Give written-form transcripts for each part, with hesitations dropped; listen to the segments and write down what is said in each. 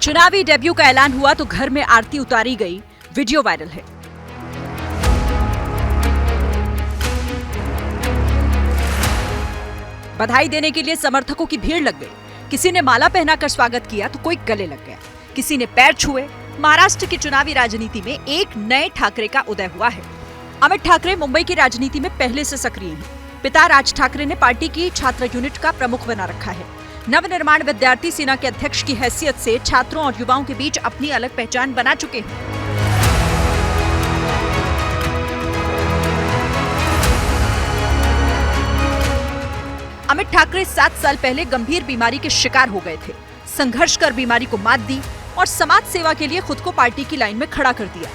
चुनावी डेब्यू का ऐलान हुआ तो घर में आरती उतारी गई, वीडियो वायरल है। बधाई देने के लिए समर्थकों की भीड़ लग गई। किसी ने माला पहनाकर स्वागत किया तो कोई गले लग गया, किसी ने पैर छुए। महाराष्ट्र की चुनावी राजनीति में एक नए ठाकरे का उदय हुआ है। अमित ठाकरे मुंबई की राजनीति में पहले से सक्रिय हैं। पिता राज ठाकरे ने पार्टी की छात्र यूनिट का प्रमुख बना रखा है। नवनिर्माण विद्यार्थी सेना के अध्यक्ष की हैसियत से छात्रों और युवाओं के बीच अपनी अलग पहचान बना चुके हैं। अमित ठाकरे 7 साल पहले गंभीर बीमारी के शिकार हो गए थे। संघर्ष कर बीमारी को मात दी और समाज सेवा के लिए खुद को पार्टी की लाइन में खड़ा कर दिया।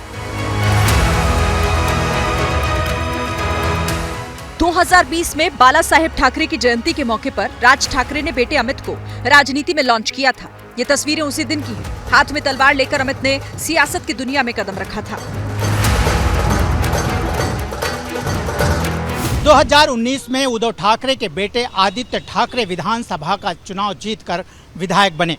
2020 में बाला साहेब ठाकरे की जयंती के मौके पर राज ठाकरे ने बेटे अमित को राजनीति में लॉन्च किया था। ये तस्वीरें उसी दिन की हैं। हाथ में तलवार लेकर अमित ने सियासत की दुनिया में कदम रखा था। 2019 में उद्धव ठाकरे के बेटे आदित्य ठाकरे विधानसभा का चुनाव जीतकर विधायक बने।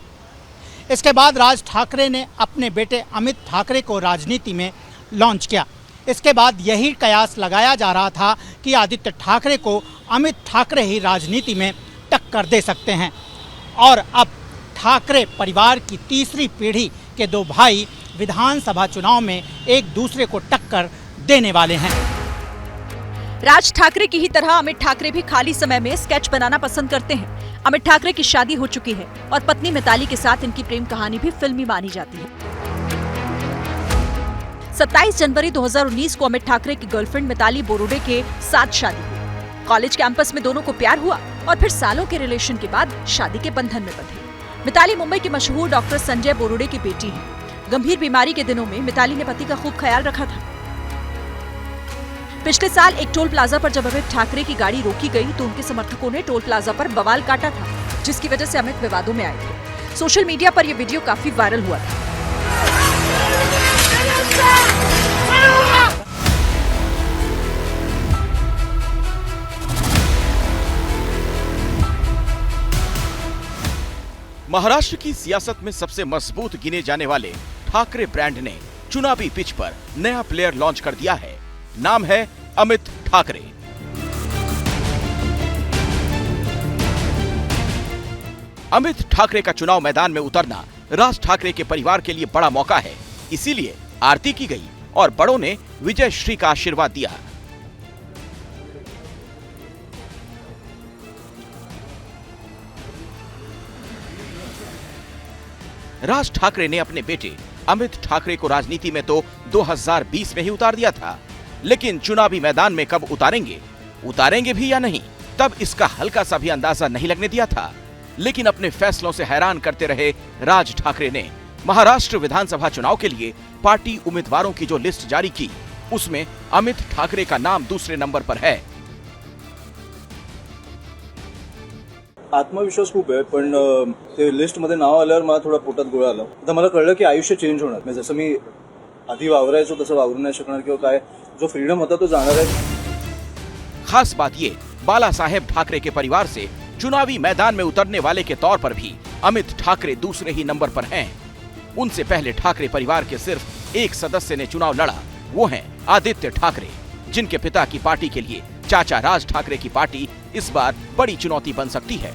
इसके बाद राज ठाकरे ने अपने बेटे अमित ठाकरे को राजनीति में लॉन्च किया। इसके बाद यही कयास लगाया जा रहा था कि आदित्य ठाकरे को अमित ठाकरे ही राजनीति में टक्कर दे सकते हैं। और अब ठाकरे परिवार की तीसरी पीढ़ी के 2 भाई विधानसभा चुनाव में एक दूसरे को टक्कर देने वाले हैं। राज ठाकरे की ही तरह अमित ठाकरे भी खाली समय में स्केच बनाना पसंद करते हैं। अमित ठाकरे की शादी हो चुकी है और पत्नी मिताली के साथ इनकी प्रेम कहानी भी फिल्मी मानी जाती है। 27 जनवरी 2019 को अमित ठाकरे की गर्लफ्रेंड मिताली बोरुडे के साथ शादी हुई। कॉलेज कैंपस में दोनों को प्यार हुआ और फिर सालों के रिलेशन के बाद शादी के बंधन में बंधे। मिताली मुंबई के मशहूर डॉक्टर संजय बोरुडे की बेटी है। गंभीर बीमारी के दिनों में मिताली ने पति का खूब ख्याल रखा था। पिछले साल एक टोल प्लाजा पर जब अमित ठाकरे की गाड़ी रोकी गई तो उनके समर्थकों ने टोल प्लाजा पर बवाल काटा था, जिसकी वजह से अमित विवादों में आए थे। सोशल मीडिया पर यह वीडियो काफी वायरल हुआ था। महाराष्ट्र की सियासत में सबसे मजबूत गिने जाने वाले ठाकरे ब्रांड ने चुनावी पिच पर नया प्लेयर लॉन्च कर दिया है। नाम है अमित ठाकरे। अमित ठाकरे का चुनाव मैदान में उतरना राज ठाकरे के परिवार के लिए बड़ा मौका है। इसीलिए आरती की गई और बड़ों ने विजय श्री का आशीर्वाद दिया। राज ठाकरे ने अपने बेटे अमित ठाकरे को राजनीति में तो 2020 में ही उतार दिया था, लेकिन चुनावी मैदान में कब उतारेंगे भी या नहीं, तब इसका हल्का सा भी अंदाजा नहीं लगने दिया था। लेकिन अपने फैसलों से हैरान करते रहे राज ठाकरे ने महाराष्ट्र विधानसभा चुनाव के लिए पार्टी उम्मीदवारों की जो लिस्ट जारी की, उसमें अमित ठाकरे का नाम दूसरे नंबर पर है। आत्मविश्वास खूप आहे, पण ते लिस्टमध्ये नाव आल्यावर मला थोडा पोटात गोळा आला। आता मला कळलं की आयुष्य चेंज होणार, म्हणजे जसं मी आधी वावरायचो तसं वावरू नाही शकणार किंवा काय, जो फ्रीडम होता तो जाणार आहे। खास बात ये, बाला साहेब ठाकरे के परिवार से चुनावी मैदान में उतरने वाले के तौर पर भी अमित ठाकरे दूसरे ही नंबर पर हैं। उनसे पहले ठाकरे परिवार के सिर्फ एक सदस्य ने चुनाव लड़ा, वो हैं आदित्य ठाकरे, जिनके पिता की पार्टी के लिए चाचा राज ठाकरे की पार्टी इस बार बड़ी चुनौती बन सकती है।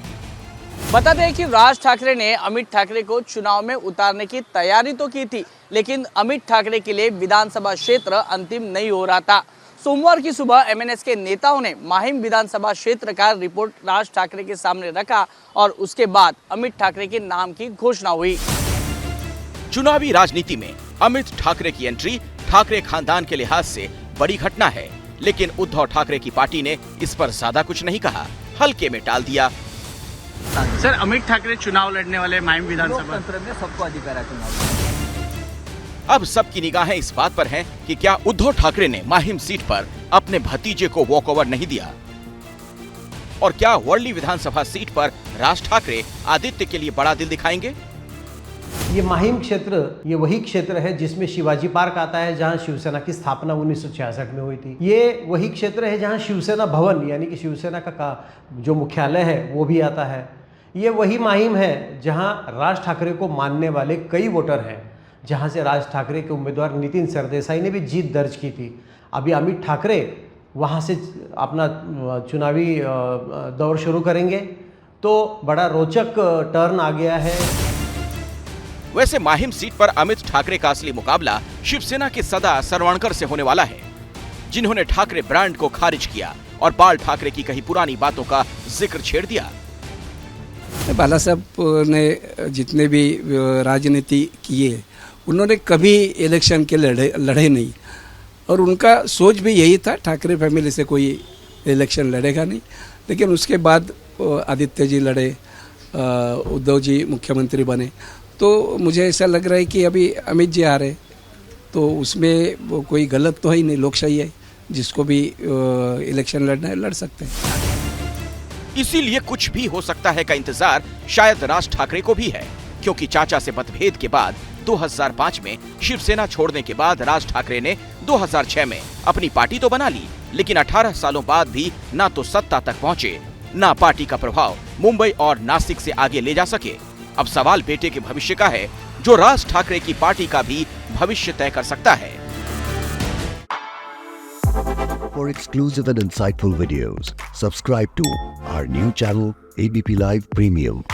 बता दें कि राज ठाकरे ने अमित ठाकरे को चुनाव में उतारने की तैयारी तो की थी, लेकिन अमित ठाकरे के लिए विधानसभा क्षेत्र अंतिम नहीं हो रहा था। सोमवार की सुबह एमएनएस के नेताओं ने माहिम विधानसभा क्षेत्र का रिपोर्ट राज ठाकरे के सामने रखा और उसके बाद अमित ठाकरे के नाम की घोषणा हुई। चुनावी राजनीति में अमित ठाकरे की एंट्री ठाकरे खानदान के लिहाज से बड़ी घटना है, लेकिन उद्धव ठाकरे की पार्टी ने इस पर ज्यादा कुछ नहीं कहा, हल्के में टाल दिया। सर, अमित ठाकरे चुनाव लड़ने वाले माहिम विधानसभा में सबको अधिकार है चुनाव। अब सबकी निगाहें इस बात पर हैं कि क्या उद्धव ठाकरे ने माहिम सीट पर अपने भतीजे को वॉकओवर नहीं दिया, और क्या वर्ली विधानसभा सीट पर राज ठाकरे आदित्य के लिए बड़ा दिल दिखाएंगे। ये माहिम क्षेत्र, ये वही क्षेत्र है जिसमें शिवाजी पार्क आता है, जहां शिवसेना की स्थापना 1966 में हुई थी। ये वही क्षेत्र है जहां शिवसेना भवन यानी कि शिवसेना का जो मुख्यालय है वो भी आता है। ये वही माहिम है जहां राज ठाकरे को मानने वाले कई वोटर हैं, जहां से राज ठाकरे के उम्मीदवार नितिन सरदेसाई ने भी जीत दर्ज की थी। अभी अमित ठाकरे वहां से अपना चुनावी दौर शुरू करेंगे, तो बड़ा रोचक टर्न आ गया है। वैसे माहिम सीट पर अमित ठाकरे का असली मुकाबला शिवसेना के सदा सरवणकर से होने वाला है, जिन्होंने ठाकरे ब्रांड को खारिज किया और बाल ठाकरे की कही पुरानी बातों का जिक्र छेड़ दिया। बाला साहब ने जितने भी राजनीति किए, उन्होंने कभी इलेक्शन के लड़े नहीं, और उनका सोच भी यही था ठाकरे फैमिली से कोई इलेक्शन लड़ेगा नहीं। लेकिन उसके बाद आदित्य जी लड़े, उद्धव जी मुख्यमंत्री बने, तो मुझे ऐसा लग रहा है कि अभी अमित जी आ रहे, तो उसमें कोई गलत तो है ही नहीं, लोकशाही है, जिसको भी इलेक्शन लड़ना है लड़ सकते हैं। इसीलिए कुछ भी हो सकता है का इंतजार शायद राज ठाकरे को भी है, क्योंकि चाचा से मतभेद के बाद 2005 में शिवसेना छोड़ने के बाद राज ठाकरे ने 2006 में अपनी पार्टी तो बना ली, लेकिन 18 सालों बाद भी ना तो सत्ता तक पहुंचे, ना पार्टी का प्रभाव मुंबई और नासिक से आगे ले जा सके। अब सवाल बेटे के भविष्य का है, जो राज ठाकरे की पार्टी का भी भविष्य तय कर सकता है। For exclusive and insightful videos, subscribe to our new channel ABP Live Premium.